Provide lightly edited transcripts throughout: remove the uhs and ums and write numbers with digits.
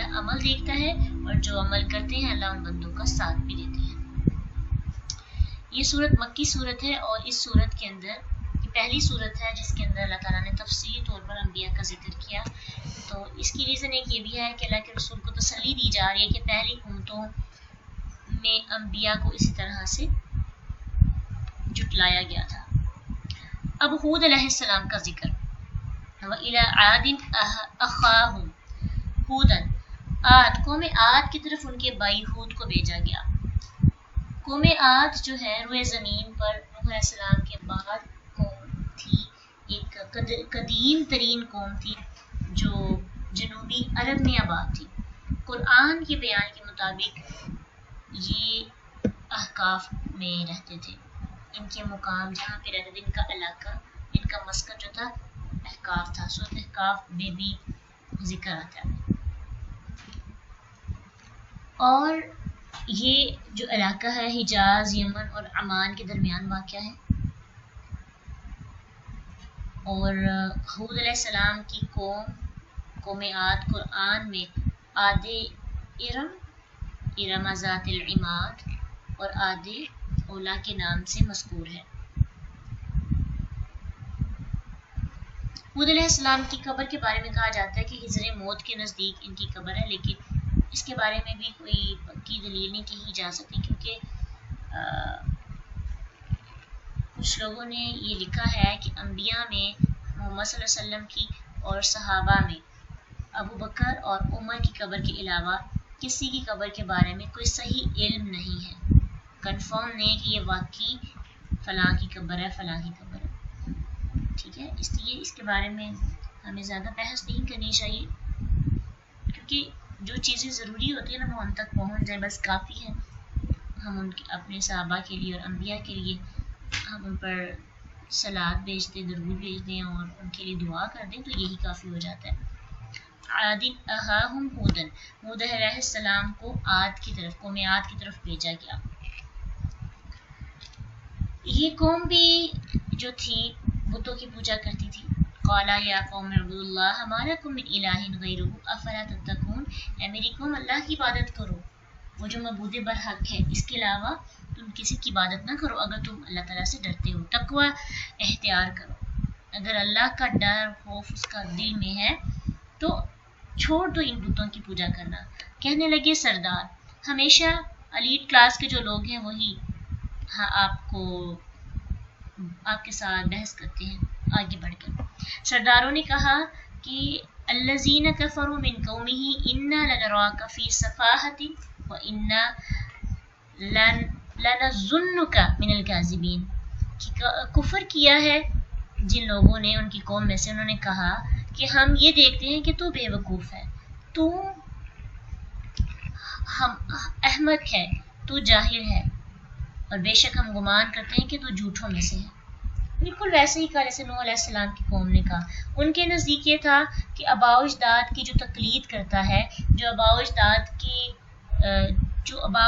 اللہ عمل دیکھتا ہے اور جو عمل کرتے ہیں اللہ ان بندوں کا ساتھ بھی دیتے ہیں۔ یہ صورت مکی صورت ہے اور اس صورت کے اندر یہ پہلی صورت ہے جس کے اندر اللہ تعالیٰ نے تفصیلی طور پر انبیاء کا ذکر کیا۔ تو اس کی ریزن ایک یہ بھی ہے کہ اللہ کے رسول کو تسلی دی جا رہی ہے کہ پہلی امتوں میں انبیاء کو اسی طرح سے جھٹلایا گیا تھا۔ اب ہود علیہ السلام کا ذکر، وَإِلَىٰ عَادٍ أَخَاهُمْ هُودًا، عاد قوم عاد کی طرف ان کے بھائی ہود کو بھیجا گیا۔ قوم عاد جو ہے روئے زمین پر نوح علیہ السلام کے بعد قوم تھی، ایک قدیم ترین قوم تھی جو جنوبی عرب میں آباد تھی۔ قرآن کے بیان کے مطابق یہ احقاف میں رہتے تھے، ان کے مقام جہاں پہ رہتے تھے، ان کا علاقہ، ان کا مسکن جو تھا احقاف تھا۔ سورۃ احقاف میں بھی ذکر آتا ہے۔ اور یہ جو علاقہ ہے حجاز، یمن اور عمان کے درمیان واقع ہے۔ اور ہود علیہ السلام کی قوم عاد قرآن میں عاد ارم ذات العماد اور عاد اولا کے نام سے مذکور ہے۔ ہود علیہ السلام کی قبر کے بارے میں کہا جاتا ہے کہ حجر موت کے نزدیک ان کی قبر ہے، لیکن اس کے بارے میں بھی کوئی پکی دلیل نہیں کہی جا سکتی، کیونکہ کچھ لوگوں نے یہ لکھا ہے کہ انبیاء میں محمد صلی اللہ علیہ وسلم کی اور صحابہ میں ابو بکر اور عمر کی قبر کے علاوہ کسی کی قبر کے بارے میں کوئی صحیح علم نہیں ہے، کنفرم نہیں کہ یہ واقعی فلاں کی قبر ہے، فلاں کی قبر ہے۔ ٹھیک ہے، اس لیے اس کے بارے میں ہمیں زیادہ بحث نہیں کرنی چاہیے، کیونکہ جو چیزیں ضروری ہوتی ہیں نا وہ ہم تک پہنچ جائے بس کافی ہے۔ ہم ان کے اپنے صحابہ کے لیے اور انبیاء کے لیے ہم ان پر صلوات بھیج دیں، درود بھیج دیں اور ان کے لیے دعا کر دیں تو یہی کافی ہو جاتا ہے۔ عاد اخاہم ہودن، ہود علیہ السلام کو عاد کی طرف، قوم عاد کی طرف بھیجا گیا۔ یہ قوم بھی جو تھی بتوں کی پوجا کرتی تھی۔ قالا یا قوم اعبدوا اللہ ما لکم من الہ غیرہ افلا تتقون، اے میری قوم اللہ کی عبادت کرو، وہ جو معبود برحق ہے، اس کے علاوہ تم کسی کی عبادت نہ کرو اگر تم اللہ تعالیٰ سے ڈرتے ہو، تقوی اختیار کرو۔ اگر اللہ کا ڈر خوف اس کا دل میں ہے تو چھوڑ دو ان بتوں کی پوجا کرنا۔ کہنے لگے سردار، ہمیشہ ایلیٹ کلاس کے جو لوگ ہیں وہی آپ کے ساتھ بحث کرتے ہیں۔ آگے بڑھ کر سرداروں نے کہا کہ الذین کفروا من قومہ انا لنراک فی صفاحۃ وانا لنظنک من الکاذبین، کفر کیا ہے جن لوگوں نے ان کی قوم میں سے، انہوں نے کہا کہ ہم یہ دیکھتے ہیں کہ تو بے وقوف ہے، تو احمق ہے، تو جاہل ہے، اور بے شک ہم گمان کرتے ہیں کہ تو جھوٹوں میں سے ہے۔ بالکل ویسے ہی کہا جیسے نوح علیہ السلام کی قوم نے کہا۔ ان کے نزدیک یہ تھا کہ آباء و اجداد کی جو تقلید کرتا ہے، جو آباء و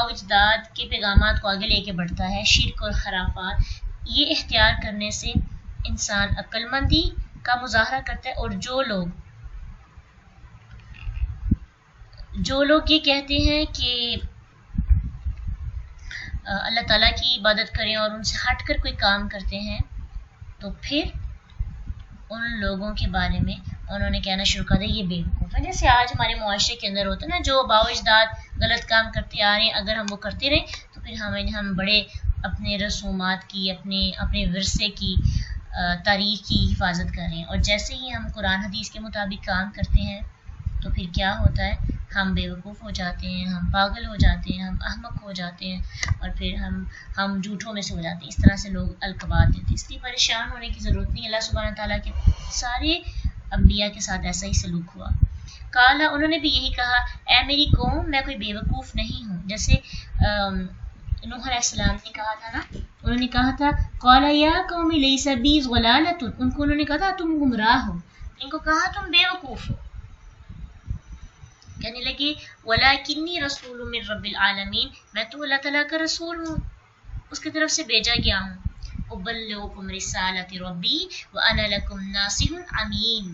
اجداد کے پیغامات کو آگے لے کے بڑھتا ہے، شرک اور خرافات، یہ اختیار کرنے سے انسان عقل مندی کا مظاہرہ کرتا ہے۔ اور جو لوگ یہ کہتے ہیں کہ اللہ تعالیٰ کی عبادت کریں اور ان سے ہٹ کر کوئی کام کرتے ہیں، تو پھر ان لوگوں کے بارے میں انہوں نے کہنا شروع کر دیا یہ بے وقوف ہے۔ جیسے آج ہمارے معاشرے کے اندر ہوتا ہے نا، جو آباء و اجداد غلط کام کرتے آ رہے ہیں، اگر ہم وہ کرتے رہیں تو پھر ہم بڑے اپنے رسومات کی، اپنے ورثے کی، تاریخ کی حفاظت کر رہے ہیں۔ اور جیسے ہی ہم قرآن حدیث کے مطابق کام کرتے ہیں تو پھر کیا ہوتا ہے، ہم بے وقوف ہو جاتے ہیں، ہم پاگل ہو جاتے ہیں، ہم احمق ہو جاتے ہیں، اور پھر ہم جھوٹوں میں سے ہو جاتے ہیں۔ اس طرح سے لوگ القابات دیتے ہیں۔ اس لیے پریشان ہونے کی ضرورت نہیں، اللہ سبحانہ تعالیٰ کے سارے انبیاء کے ساتھ ایسا ہی سلوک ہوا۔ قالا، انہوں نے بھی یہی کہا، اے میری قوم میں کوئی بے وقوف نہیں ہوں۔ جیسے نوح علیہ السلام نے کہا تھا نا، انہوں نے کہا تھا قال یا قوم لیس بی ضلالۃ، ان کو انہوں نے کہا تھا تم گمراہ ہو، ان کو کہا تم بے وقوف ہو۔ کہنے لگے ولکنی رسول من رب العالمین، میں تو اللہ تعالیٰ کا رسول ہوں، اس کی طرف سے بھیجا گیا ہوں۔ ابلغکم رسالۃ ربی وانا لکم ناصح امین،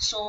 100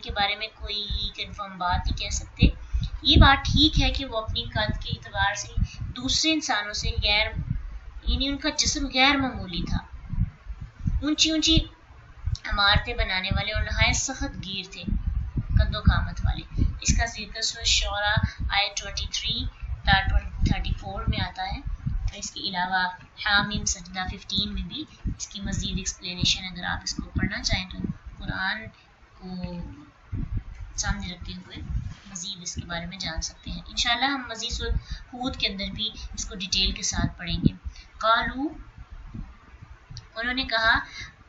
ان کے بارے میں کوئی کنفرم بات نہیں کہہ سکتے. یہ بات ٹھیک ہے کہ وہ اپنی قد کے اعتبار سے دوسرے انسانوں سے یعنی ان کا جسم غیر معمولی تھا. اونچی اونچی عمارتیں بنانے والے اور نہایت سخت گیر تھے، قد و قامت والے. اس کا ذکر سورۃ شعراء آیت 23 تا 34 میں آتا ہے. اور اس کے علاوہ حامیم سجدہ 15 میں بھی اس کی مزید ایکسپلینیشن، اگر آپ اس کو پڑھنا چاہیں تو قرآن کو سامنے رکھتے ہوئے مزید اس کے بارے میں جان سکتے ہیں. انشاءاللہ ہم مزید سورۃ ہود کے اندر بھی اس کو ڈیٹیل کے ساتھ پڑھیں گے. قالو، انہوں نے کہا،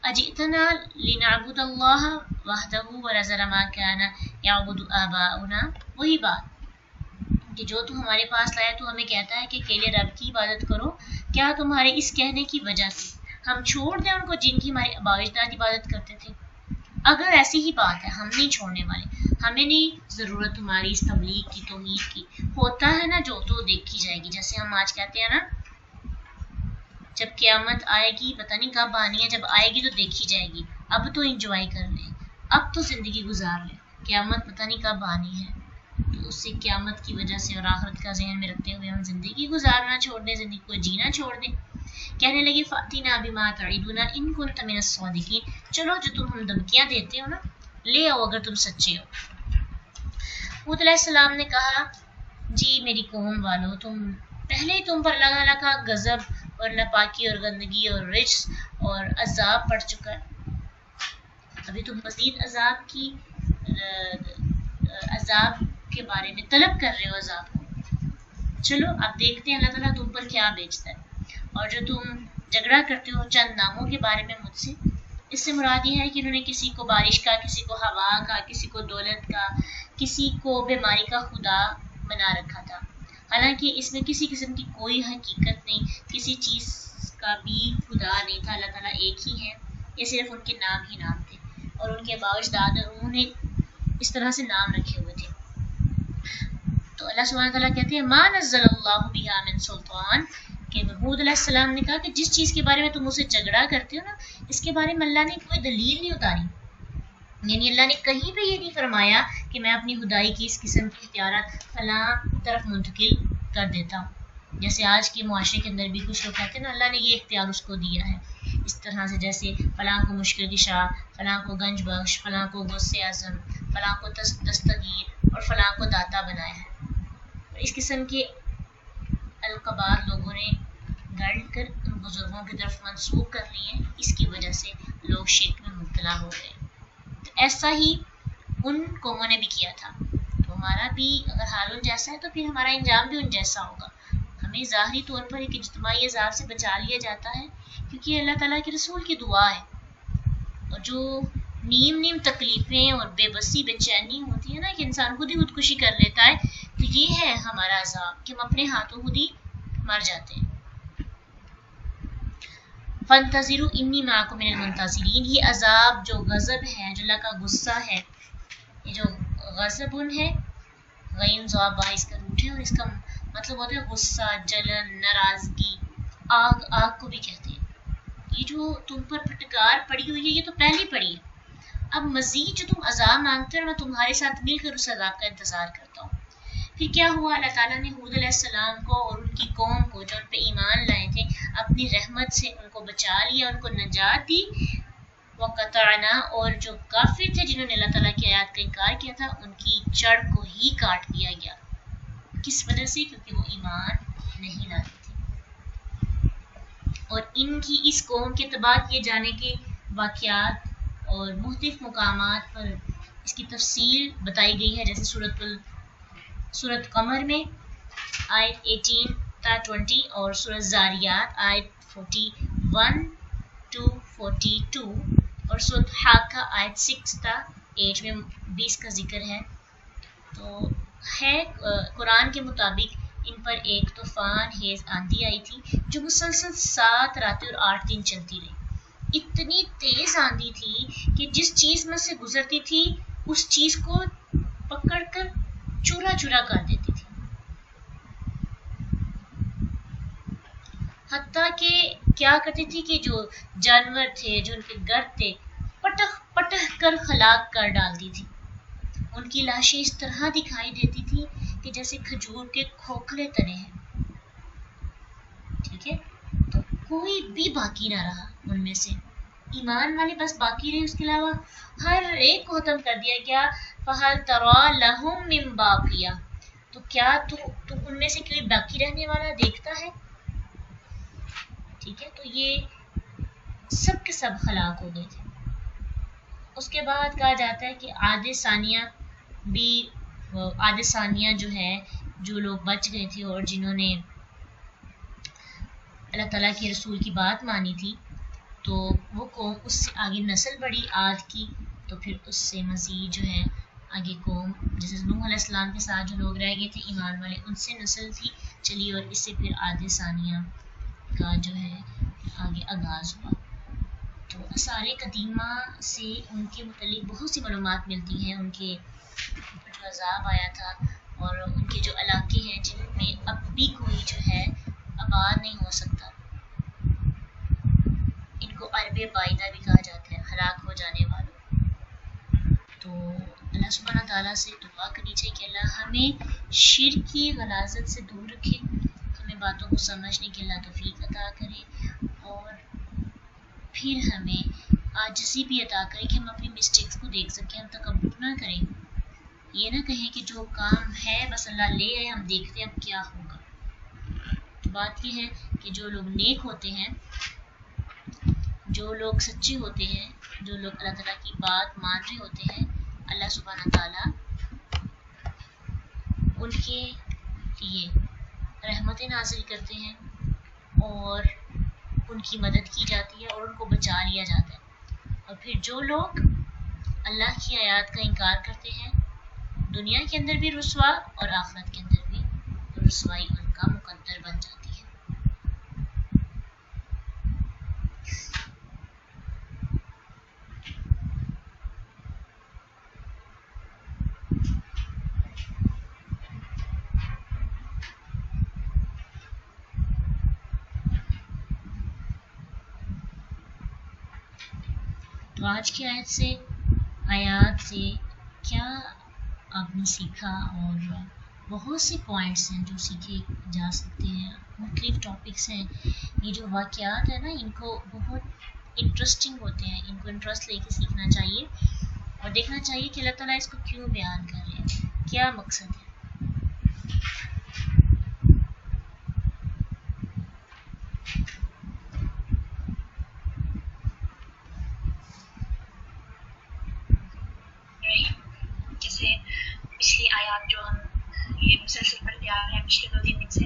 اجئتنا لنعبد اللہ وحدہ ونذر ما کان یعبد آباؤنا. وہی بات کہ جو تو ہمارے پاس لایا تو ہمیں کہتا ہے کہ اکیلے رب کی عبادت کرو. کیا تمہارے اس کہنے کی وجہ سے ہم چھوڑ دیں ان کو جن کی ہمارے آباء و اجداد عبادت کرتے تھے؟ اگر ایسی ہی بات ہے ہم نہیں چھوڑنے والے. ہمیں نہیں ضرورت تمہاری اس تبلیغ کی، توحید کی. ہوتا ہے نا جو تو دیکھی جائے گی. جیسے ہم آج کہتے ہیں نا جب قیامت آئے گی پتہ نہیں کب آنی ہے، جب آئے گی تو دیکھی جائے گی. اب تو انجوائے کر لیں، اب تو زندگی گزار لیں، قیامت پتہ نہیں کب آنی ہے. تو اس سے قیامت کی وجہ سے اور آخرت کا ذہن میں رکھتے ہوئے ہم زندگی گزارنا چھوڑ دیں، زندگی کو جینا چھوڑ دیں. کہنے لگے فاتنا بما تعدنا ان کنت من الصادقین. چلو جو تم ہم دھمکیاں دیتے ہو نا لے آؤ اگر تم سچے ہو. ہود علیہ السلام نے کہا، جی میری قوم والو، پہلے ہی تم پر اللہ تعالیٰ کا غضب اور ناپاکی اور گندگی اور رجس اور عذاب پڑ چکا ہے. ابھی تم مزید عذاب کے بارے میں طلب کر رہے ہو عذاب کو. چلو اب دیکھتے ہیں اللہ تعالیٰ تم پر کیا بیچتا ہے. اور جو تم جھگڑا کرتے ہو چند ناموں کے بارے میں مجھ سے، اس سے مراد یہ ہے کہ انہوں نے کسی کو بارش کا، کسی کو ہوا کا، کسی کو دولت کا، کسی کو بیماری کا خدا بنا رکھا تھا. حالانکہ اس میں کسی قسم کی کوئی حقیقت نہیں، کسی چیز کا بھی خدا نہیں تھا. اللہ تعالیٰ ایک ہی ہے. یہ صرف ان کے نام ہی نام تھے اور ان کے آباء و اجداد انہوں نے اس طرح سے نام رکھے ہوئے تھے. تو اللہ سبحانہ تعالیٰ کہتے ہیں ما نزل اللہ بہا من سلطان، کہ ہود علیہ السلام نے کہا کہ جس چیز کے بارے میں تم اسے جھگڑا کرتے ہو نا اس کے بارے میں اللہ نے کوئی دلیل نہیں اتاری. یعنی اللہ نے کہیں پہ یہ نہیں فرمایا کہ میں اپنی خدائی کی اس قسم کی اختیارات فلاں طرف منتقل کر دیتا ہوں. جیسے آج کے معاشرے کے اندر بھی کچھ لوگ کہتے ہیں نا اللہ نے یہ اختیار اس کو دیا ہے اس طرح سے، جیسے فلاں کو مشکل کشا، فلاں کو گنج بخش، فلاں کو غوث اعظم، فلاں کو دستگیر اور فلاں کو داتا بنایا ہے. اس قسم کے القابات لوگوں نے گڑھ کر ان بزرگوں کی طرف منسوخ کر لی ہیں. اس کی وجہ سے لوگ شرک میں مبتلا ہو گئے. تو ایسا ہی ان قوموں نے بھی کیا تھا. تو ہمارا بھی اگر حال ان جیسا ہے تو پھر ہمارا انجام بھی ان جیسا ہوگا. ہمیں ظاہری طور پر ایک اجتماعی عذاب سے بچا لیا جاتا ہے کیونکہ اللہ تعالیٰ کے رسول کی دعا ہے. اور جو نیم تکلیفیں اور بے بسی بے چینی ہوتی ہے نا کہ انسان خود ہی خودکشی کر لیتا ہے، تو یہ ہے ہمارا عذاب کہ ہم اپنے ہاتھوں خود ہی مر جاتے ہیں. فانتظروا انی معکم من المنتظرین. یہ عذاب جو غضب ہے، جو اللہ کا غصہ ہے، یہ جو غضب ہے غین ضاد باعث کا روٹ ہے اور اس کا مطلب ہوتا ہے غصہ، جلن، ناراضگی. آگ کو بھی کہتے ہیں. یہ جو تم پر پھٹکار پڑی ہوئی ہے یہ تو پہلے پڑی ہے. اب مزید جو تم عذاب مانگتے ہو میں تمہارے ساتھ مل کر اس عذاب کا انتظار کرتا ہوں. پھر کیا ہوا؟ اللہ تعالیٰ نے ہود علیہ السلام کو اور ان کی قوم کو جو ان پہ ایمان لائے تھے اپنی رحمت سے ان کو بچا لیا، ان کو نجات دی. وقطعنا، اور جو کافر تھے جنہوں نے اللہ تعالیٰ کی آیات کا انکار کیا تھا ان کی جڑ کو ہی کاٹ دیا گیا. کس وجہ سے؟ کیونکہ وہ ایمان نہیں لاتے تھے. اور ان کی اس قوم کے بعد یہ جانے کے واقعات اور مختلف مقامات پر اس کی تفصیل بتائی گئی ہے، جیسے سورۃ قمر میں آیت 18 تا 20 اور سورۃ زاریات آیت 41 to 42 اور سورۃ حاقہ آیت 6 تا 8 میں بھی اس کا ذکر ہے. تو ہے قرآن کے مطابق ان پر ایک طوفان خیز آندھی آئی تھی جو مسلسل 7 راتیں اور 8 دن چلتی رہی. اتنی تیز آندھی تھی کہ جس چیز میں سے گزرتی تھی اس چیز کو پکڑ کر چورا چورا کر دیتی تھی. حتیٰ کہ کیا کرتی تھی کہ جو جانور تھے، جو ان کے گھر تھے، پٹخ پٹخ کر ہلاک کر ڈالتی تھی. ان کی لاشیں اس طرح دکھائی دیتی تھی کہ جیسے کھجور کے کھوکھلے تنے ہیں. ٹھیک ہے, تو کوئی بھی باقی نہ رہا ان میں سے. ایمان والے بس باقی رہے, اس کے علاوہ ہر ایک کو ختم کر دیا گیا. فَهَلْ تَرَى لَهُم مِّن بَاقِيَةٍ, تو کیا تو ان میں سے کوئی باقی رہنے والا دیکھتا ہے؟ ٹھیک ہے, تو یہ سب کے سب ہلاک ہو گئے تھے. اس کے بعد کہا جاتا ہے کہ آدھے ثانیہ جو ہے, جو لوگ بچ گئے تھے اور جنہوں نے اللہ تعالیٰ کے رسول کی بات مانی تھی, تو وہ قوم اس سے آگے نسل بڑھی عاد کی, تو پھر اس سے مزید جو ہے آگے قوم, جیسے نوح علیہ السلام کے ساتھ جو لوگ رہ گئے تھے ایمان والے, ان سے نسل تھی چلی, اور اس سے پھر آدھے ثانیہ کا جو ہے آگے آغاز ہوا. تو آثار قدیمہ سے ان کے متعلق بہت سی معلومات ملتی ہیں. ان کے جو عذاب آیا تھا اور ان کے جو علاقے ہیں جن میں اب بھی کوئی جو ہے آباد نہیں ہو سکتا, ان کو عرب بائدہ بھی کہا جاتا ہے, ہلاک ہو جانے والوں. تو اللہ سبحانہ تعالیٰ سے دعا کرنی چاہیے کہ اللہ ہمیں شرک کی غلاظت سے دور رکھے, ہمیں باتوں کو سمجھنے کی اللہ توفیق عطا کرے, اور پھر ہمیں عاجزی بھی عطا کرے کہ ہم اپنی مسٹیکس کو دیکھ سکیں, ہم تکبر نہ کریں, یہ نہ کہیں کہ جو کام ہے بس اللہ لے آئے, ہم دیکھتے ہیں اب کیا ہوگا. تو بات یہ ہے کہ جو لوگ نیک ہوتے ہیں, جو لوگ سچے ہوتے ہیں, جو لوگ اللہ تعالیٰ کی بات مان رہے ہوتے ہیں, اللہ سبحانہ تعالیٰ ان کے لیے رحمتیں نازل کرتے ہیں, اور ان کی مدد کی جاتی ہے, اور ان کو بچا لیا جاتا ہے. اور پھر جو لوگ اللہ کی آیات کا انکار کرتے ہیں, دنیا کے اندر بھی رسوا اور آخرت کے اندر بھی رسوائی ان کا مقدر بن جاتی ہے. تو آج کی آیات سے کیا آپ نے سیکھا, اور بہت سے پوائنٹس ہیں جو سیکھے جا سکتے ہیں, مختلف ٹاپکس ہیں. یہ جو واقعات ہیں نا, ان کو بہت انٹرسٹنگ ہوتے ہیں, ان کو انٹرسٹ لے کے سیکھنا چاہیے, اور دیکھنا چاہیے کہ اللہ تعالیٰ اس کو کیوں بیان کر رہے ہیں, کیا مقصد ہے. جیسے پچھلی آیات جو ہم یہ مسلسل پڑھتے آ رہے ہیں پچھلے 2-3 دن سے,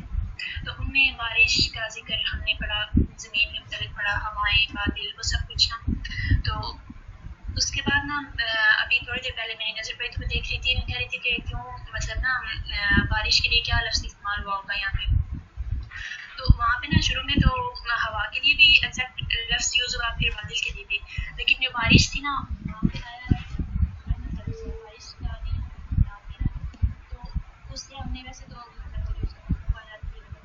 تو ان میں بارش کا ذکر ہم نے پڑھا, زمین کے متعلق پڑھا, ہوائیں, بادل, وہ سب کچھ نا. تو اس کے بعد نا ابھی تھوڑی دیر پہلے میں نے نظر پڑی تو میں دیکھ رہی تھی, میں کہہ رہی تھی کہ کیوں مطلب نا بارش کے لیے کیا لفظ استعمال ہوا ہوگا یہاں پہ. تو وہاں پہ نا شروع میں تو ہوا کے لیے بھی ایگزیکٹ لفظ یوز ہوا, پھر بادل کے لیے بھی, لیکن جو بارش تھی نا وہاں پہ آیا بارش کا نہیں نام لینا. تو اس سے ہم نے ویسے تو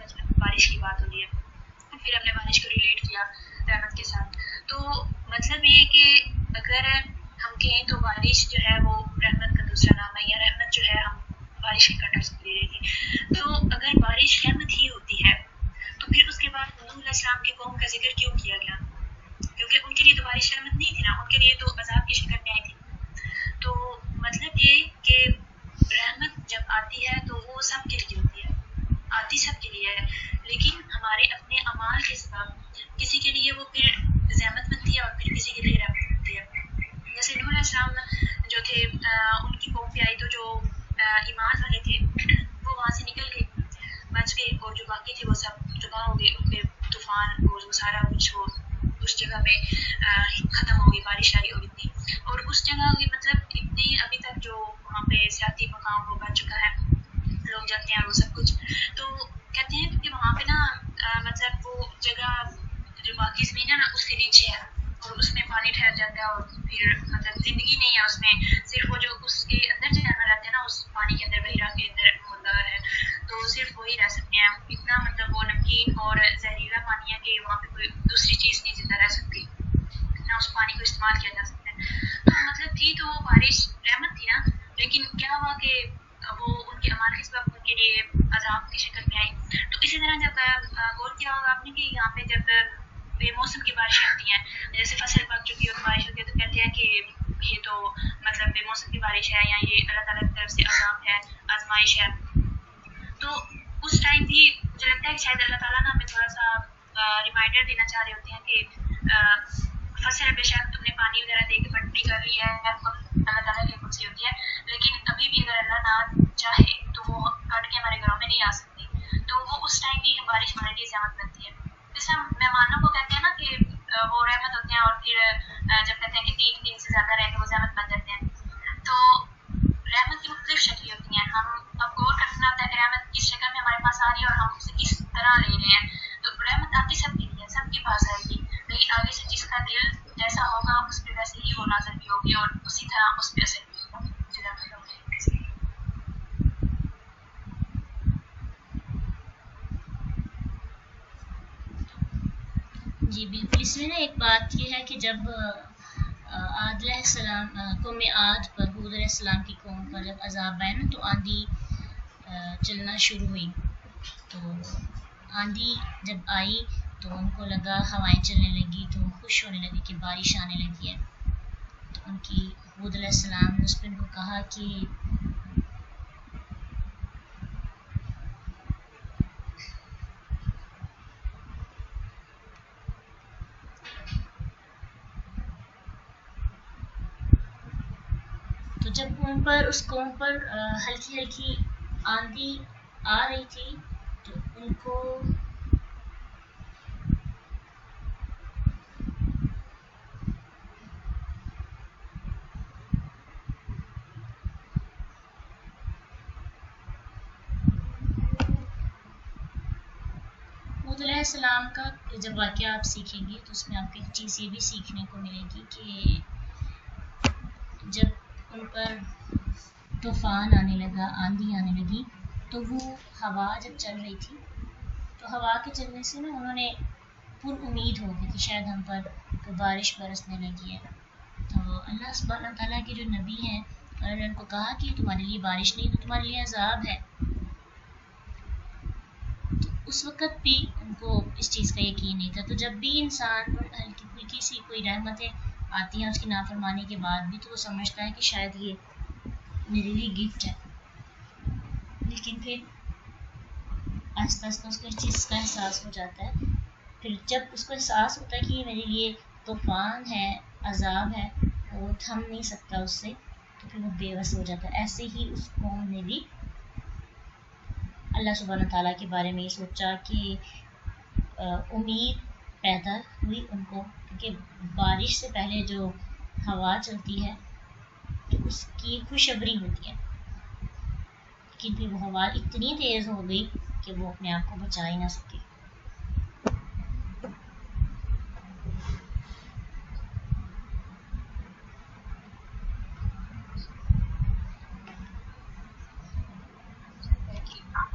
مطلب بارش کی بات ہو رہی ہے, پھر ہم نے بارش کو ریلیٹ کیا رحمت کے ساتھ. تو مطلب یہ کہ اگر ہم کہیں تو بارش جو ہے وہ رحمت کا دوسرا نام ہے, یا رحمت جو ہے ہم بارش کے کنٹیکسٹ میں لے رہے تھے. تو اگر بارش رحمت ہی ہوتی ہے تو پھر اس کے بعد نوح علیہ السلام کی قوم کا ذکر کیوں کیا گیا, کیونکہ ان کے لیے تو بارش رحمت نہیں تھی نا, ان کے لیے تو عذاب کی شکل میں آئی تھی. تو مطلب یہ کہ رحمت جب آتی ہے تو وہ سب کے لیے ہوتی ہے, آتی سب کے لیے ہے, لیکن ہمارے اپنے اعمال کے سبب کسی کے لیے وہ پھر زحمت بنتی ہے اور پھر کسی کے لیے رحمت بنتی ہے. جیسے نوح علیہ السلام جو تھے ان کی قوم پہ آئی, تو جو ایمان والے تھے وہ وہاں سے نکل گئے, بچ گئے, اور جو باقی تھے وہ سب تباہ ہو گئے, ان پہ طوفان اور وہ سارا کچھ وہ اس جگہ پہ ختم ہو گئی, بارش آئی اور اتنی, اور اس جگہ کی مطلب اتنی ابھی تک جو وہاں پہ سیاحتی مقام وہ بن چکا ہے, لوگ جاتے ہیں وہ سب کچھ. تو کہتے ہیں کہ وہاں پہ نا مطلب وہ جگہ جو باقی زمین ہے نا اس کے نیچے ہے, اور اس میں پانی ٹھہر جاتا ہے, اور پھر مطلب زندگی نہیں ہے اس میں, صرف وہ جو اس کے اندر جانور رہتے ہیں نا اس پانی کے اندر, بحیرہ کے اندر مردار ہے, تو صرف وہی رہ سکتے ہیں. اتنا مطلب وہ نمکین اور زہریلا پانی ہے کہ وہاں پہ کوئی دوسری چیز نہیں زندہ رہ سکتی, نہ اس پانی کو استعمال کیا جا سکتا ہے. تو مطلب تھی تو وہ بارش رحمت تھی نا, لیکن لیے عذاب کی شکل میں آئی. تو اسی طرح جب غور کیا ہوگا آپ نے کہ یہاں پہ جب بے موسم کی بارشیں ہوتی ہیں, جیسے فصل پک چکی ہو تو بارش ہوتی ہے, تو کہتے ہیں کہ یہ تو مطلب بے موسم کی بارش ہے یا یہ اللہ تعالیٰ کی طرف سے عذاب ہے, آزمائش ہے. تو اس ٹائم بھی مجھے لگتا ہے کہ شاید اللہ تعالیٰ نا ہمیں تھوڑا سا ریمائنڈر دینا چاہ رہے ہوتے ہیں کہ فصل بے شک تم نے پانی وغیرہ دے کے بڑی کر لی ہے, اللہ تعالیٰ کی حکم سے ہوتی ہے, لیکن ابھی بھی اگر اللہ نہ چاہے تو وہ کٹ کے ہمارے گھروں میں نہیں آ سکتی. تو وہ اس ٹائم بھی بارش ہمارے لیے زحمت بنتی ہے. جیسے ہم مہمانوں کو کہتے ہیں نا کہ وہ رحمت ہوتے ہیں, اور پھر جب کہتے ہیں کہ 3 دن سے زیادہ رہے تو وہ زحمت بن جاتے ہیں. تو رحمت کی مختلف شکلیں ہوتی ہیں. ہم اب غور کرنا ہوتا ہے کہ رحمت کس شکل میں ہمارے پاس آ رہی ہے اور ہم اسے کس طرح لے رہے ہیں. تو رحمت آتی سب کے لیے, سب کے پاس آئے گی, لیکن آگے سے جس کا دل جیسا ہوگا اس پہ ویسے ہی وہ نازل بھی ہوگی اور اسی طرح اس پہ اثر بھی ہوگا. جی بالکل. اس میں نا ایک بات یہ ہے کہ جب عاد علیہ السلام قوم عاد پر, حود علیہ السلام کی قوم پر جب عذاب آئے نا تو آندھی چلنا شروع ہوئی. تو آندھی جب آئی تو ان کو لگا, ہوائیں چلنے لگی تو خوش ہونے لگی کہ بارش آنے لگی ہے. تو ان کی حود علیہ السلام نے اس پہ ان کو کہا کہ تو جب ان پر اس قوم پر ہلکی ہلکی آندھی آ رہی تھی تو ان کو حود علیہ السلام کا جب واقعہ آپ سیکھیں گے تو اس میں آپ کو ایک چیز یہ بھی سیکھنے کو ملے گی کہ جب ان پر طوفان آنے لگا, آندھی آنے لگی, تو وہ ہوا جب چل رہی تھی تو ہوا کے چلنے سے نا انہوں نے پر امید ہو گئی کہ شاید ہم پر بارش برسنے لگی ہے. تو اللہ سبحانہ تعالیٰ کے جو نبی ہیں انہوں نے ان کو کہا کہ تمہارے لیے بارش نہیں تو تمہارے لیے عذاب ہے. تو اس وقت بھی ان کو اس چیز کا یقین نہیں تھا. تو جب بھی انسان پر ہلکی پھلکی سی کوئی رحمتیں آتی ہیں اس کی نافرمانی کے بعد بھی, تو وہ سمجھتا ہے کہ شاید یہ میرے لیے گفٹ ہے, لیکن پھر آہستہ آہستہ اس کو اس چیز کا احساس ہو جاتا ہے. پھر جب اس کو احساس ہوتا ہے کہ یہ میرے لیے طوفان ہے, عذاب ہے, وہ تھم نہیں سکتا اس سے, تو پھر وہ بے بس ہو جاتا ہے. ایسے ہی اس قوم نے بھی اللہ سبحانہ تعالیٰ کے بارے میں یہ سوچا کہ امید پیدا ہوئی ان کو, کیونکہ بارش سے پہلے جو ہوا چلتی ہے تو اس کی خوشخبری ہوتی ہے, لیکن پھر وہ ہوا اتنی تیز ہو گئی کہ وہ اپنے آپ کو بچا ہی نہ سکے.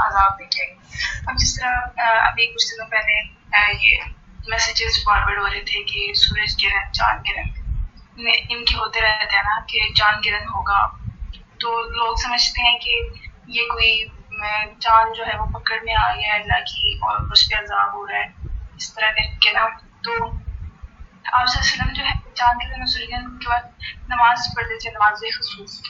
عذاب دیکھے. اب جس طرح ابھی کچھ دنوں پہلے یہ میسیجز فارورڈ ہو رہے تھے کہ سورج گرہن, چاند گرہن ان کے ہوتے رہتے ہیں نا کہ چاند گرہن ہوگا, تو لوگ سمجھتے ہیں کہ یہ کوئی چاند جو ہے وہ پکڑ میں آ گیا ہے اللہ کی اور اس پہ عذاب ہو رہا ہے, اس طرح کے نا. تو آپ صلی اللہ علیہ وسلم جو ہے چاند گرہن اور سورج گرہن کے بعد نماز پڑھتے تھے, نماز خصوص.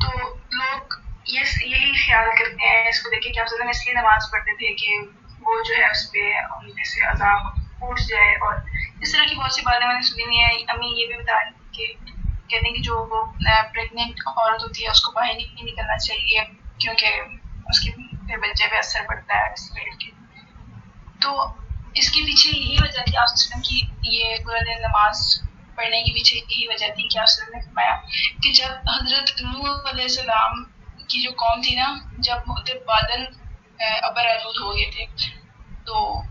تو لوگ یہی خیال کرتے ہیں اس کو دیکھ کے کہ آپ صلی اللہ علیہ وسلم اس لیے نماز پڑھتے تھے کہ وہ جو ہے اس پہ ان میں سے عذاب اٹھ جائے. اور اس طرح کی بہت سی باتیں میں نے سنی ہیں. امی یہ بھی بتا رہی کہ کہتے ہیں کہ جو وہ پریگننٹ عورت ہوتی ہے اس کو باہر نہیں نکلنا چاہیے کیونکہ اس کے پھر بچے پہ اثر پڑتا ہے اس پیٹ کے. تو اس کے پیچھے یہی وجہ تھی آپ صلی اللہ علیہ وسلم کی یہ پورا دن نماز پڑھنے کے پیچھے یہی وجہ تھی کہ آپ صلی اللہ علیہ وسلم نے فرمایا کہ جب حضرت نوح علیہ السلام کی جو قوم تھی نا, جب مختلف بادل ابر آلود ہو گئے تھے تو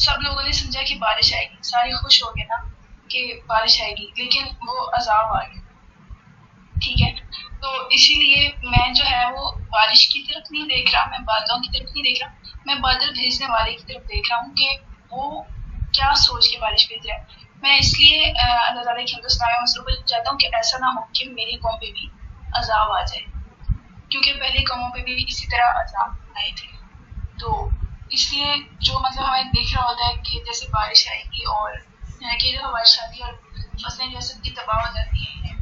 سب لوگوں نے سمجھا کہ بارش آئے گی, سارے خوش ہو گئے نا کہ بارش آئے گی, لیکن وہ عذاب آ گیا. ٹھیک ہے, تو اسی لیے میں جو ہے وہ بارش کی طرف نہیں دیکھ رہا, میں بادلوں کی طرف نہیں دیکھ رہا, میں بادل بھیجنے والے کی طرف دیکھ رہا ہوں کہ وہ کیا سوچ کے بارش بھیج رہا ہے. میں اس لیے اللہ تعالیٰ کی ہندوستان میں مصروف ہو جاتا ہوں کہ ایسا نہ ہو کہ میری قوم پہ بھی عذاب آ جائے, کیونکہ پہلی قوموں پہ بھی اسی طرح عذاب آئے تھے. تو اس لیے جو مطلب ہمیں دیکھ رہا ہوتا ہے کہ جیسے بارش آئے گی اور کئی دفعہ بارش آتی ہے اور فصلیں جو ہے سب کی تباہ ہو جاتی ہیں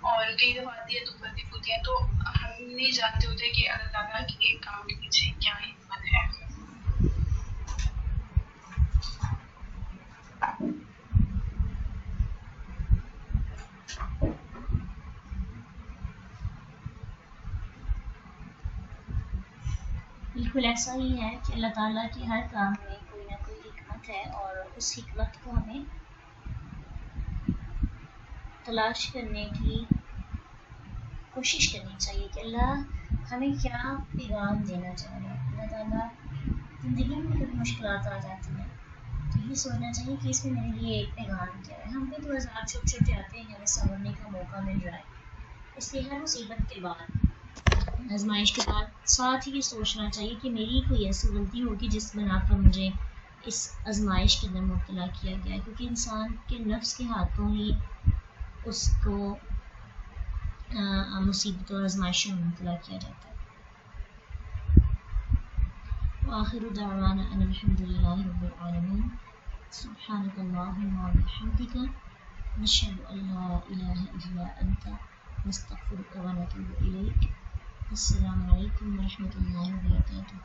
اور کئی دفعہ آتی ہے تو بڑی ہوتی ہیں, تو ہم نہیں جانتے ہوتے کہ اللہ تعالیٰ کے کام کے پیچھے کیا حکمت ہے. بالکل ایسا ہی ہے کہ اللہ تعالیٰ کے ہر کام میں کوئی نہ کوئی حکمت ہے, اور اس حکمت کو ہمیں تلاش کرنے کی کوشش کرنی چاہیے کہ اللہ ہمیں کیا پیغام دینا چاہ رہا ہے. اللہ تعالیٰ زندگی میں کبھی مشکلات آ جاتی ہیں تو یہ سوچنا چاہیے کہ اس میں میرے لیے ایک پیغام کیا ہے. ہم بھی تو عذاب چھپ چھپ جاتے ہیں, ہمیں سنورنے کا موقع مل رہا ہے. اس لیے ہر مصیبت کے بعد, آزمائش کے بعد ساتھ ہی یہ سوچنا چاہیے کہ میری کوئی ایسی غلطی ہوگی جس بنا پر مجھے اس آزمائش کے اندر مبتلا کیا گیا ہے, کیونکہ انسان کے نفس کے ہاتھوں ہی اس کو مصیبت اور آزمائشوں میں مبتلا کیا جاتا ہے. وآخر دعوانا ان الحمد للہ رب العالمین. سبحانک اللہم وبحمدک نشہد ان لا الہ الا انت نستغفرک ونتوب الیک. السلام علیکم ورحمۃ اللہ وبرکاتہ.